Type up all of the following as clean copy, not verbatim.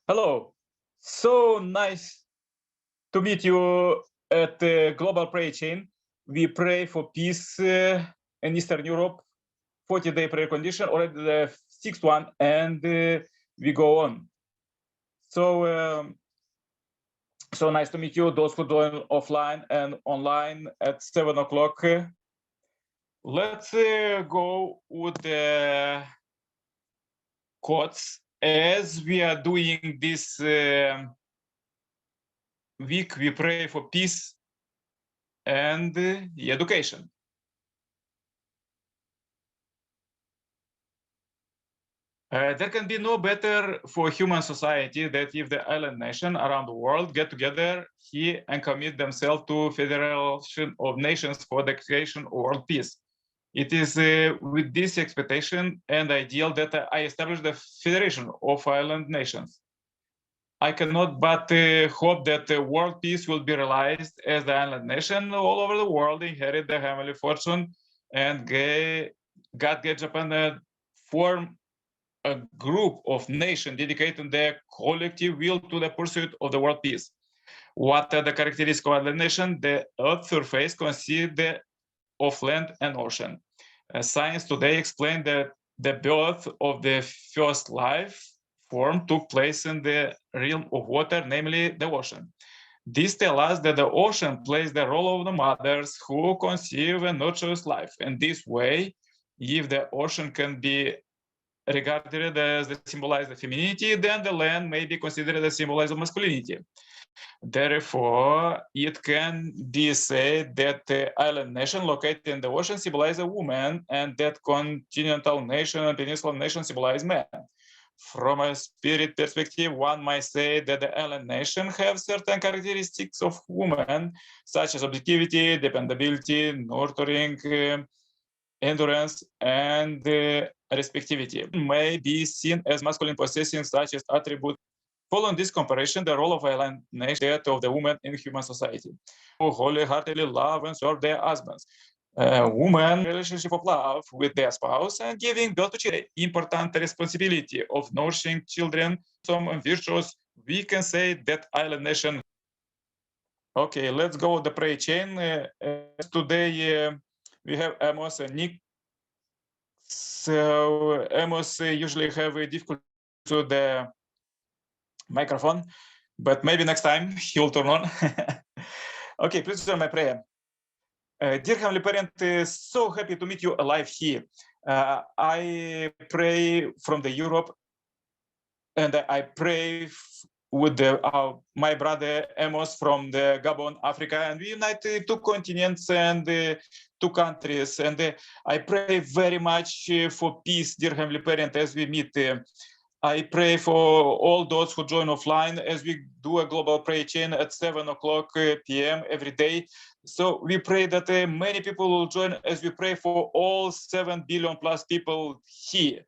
Hello. So nice to meet you at the Global Prayer Chain. We pray for peace in Eastern Europe, 40-day prayer condition, already the sixth one, and we go on. So nice to meet you, those who join offline and online at 7 o'clock. Let's go with the quotes. As we are doing this week, we pray for peace and education. There can be no better for human society that if the island nation around the world get together here and commit themselves to Federation of Nations for the creation of world peace. It is with this expectation and ideal that I established the Federation of Island Nations. I cannot but hope that world peace will be realized as the island nation all over the world inherit the heavenly fortune and God gets Japan form a group of nations dedicating their collective will to the pursuit of the world peace. What are the characteristics of the nation? The Earth's surface consists of land and ocean. Science today explained that the birth of the first life form took place in the realm of water, namely the ocean. This tells us that the ocean plays the role of the mothers who conceive and nurtures life. And this way, if the ocean can be regarded as the symbolize of femininity, then the land may be considered as symbolize of masculinity. Therefore, it can be said that the island nation located in the ocean symbolize a woman, and that continental nation and peninsular nation symbolize men. From a spirit perspective, one might say that the island nation have certain characteristics of women, such as objectivity, dependability, nurturing, endurance, and respectivity. May be seen as masculine possessing such as attributes. Following this comparison, the role of island nation is that of the woman in human society, who wholeheartedly love and serve their husbands. Women relationship of love with their spouse and giving birth to children, important responsibility of nourishing children, some virtues. We can say that island nation. Okay, let's go the prayer chain. Today we have Amos and Nick. So Amos usually have a difficulty to the microphone, but maybe next time he will turn on. Okay, please join my prayer. Dear Heavenly Parent, so happy to meet you alive here. I pray from the Europe, and I pray with my brother Amos from the Gabon, Africa, and we unite two continents and two countries. And I pray very much for peace, dear Heavenly Parent, as we meet. I pray for all those who join offline as we do a global prayer chain at 7 o'clock p.m. every day. So we pray that many people will join as we pray for all 7 billion plus people here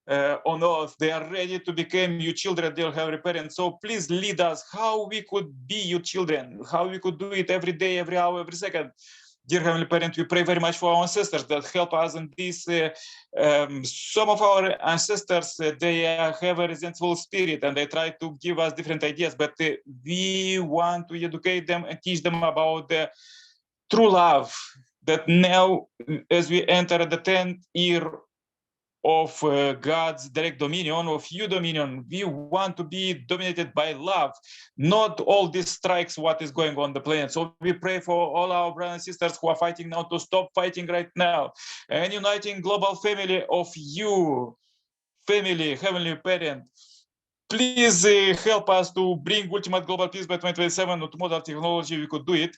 on earth. They are ready to become your children, dear Heavenly Parents. So please lead us how we could be your children, how we could do it every day, every hour, every second. Dear Heavenly Parent, we pray very much for our ancestors that help us in this. Some of our ancestors, they have a resentful spirit and they try to give us different ideas, but we want to educate them and teach them about the true love that now, as we enter the 10th year of God's direct dominion, of your dominion, we want to be dominated by love, not all these strikes, what is going on the planet. So we pray for all our brothers and sisters who are fighting now to stop fighting right now and uniting global family of you, family, Heavenly Parent. Please help us to bring ultimate global peace by 2027. With modern technology, we could do it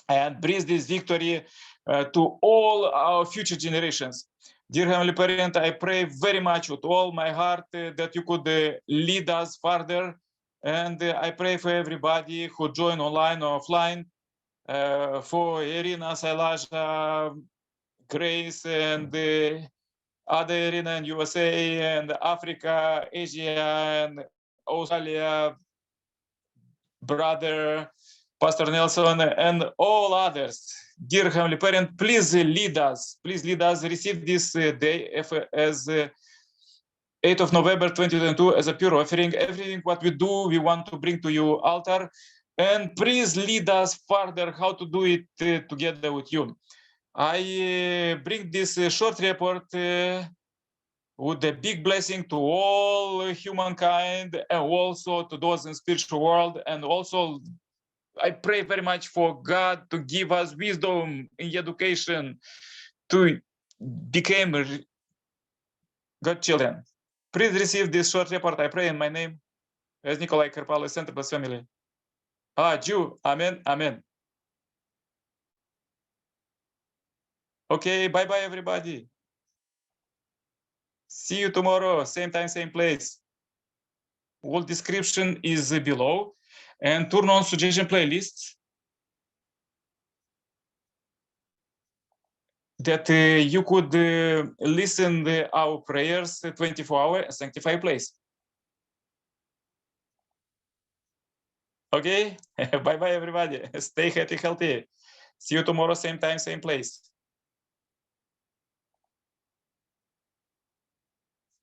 and bring this victory to all our future generations. Dear Heavenly Parent, I pray very much with all my heart that you could lead us further. And I pray for everybody who join online or offline, for Irina, Sailaja, Grace, and other Irina in USA and Africa, Asia, and Australia, brother Pastor Nelson, and all others. Dear Heavenly Parent, please lead us, receive this day as 8th of November 2022 as a pure offering. Everything what we do, we want to bring to you altar, and please lead us further how to do it together with you. I bring this short report with a big blessing to all humankind and also to those in spiritual world. And also I pray very much for God to give us wisdom in education to become God children. Please receive this short report. I pray in my name as Nikolai Karpal, Center Plus Family. Jew. Amen. Amen. Okay, bye-bye, everybody. See you tomorrow, same time, same place. All description is below. And turn on suggestion playlists that you could listen our prayers 24-hour sanctified place. Okay, bye-bye, everybody. Stay happy, healthy. See you tomorrow, same time, same place.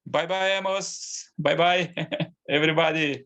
Bye-bye, Amos. Bye-bye, everybody.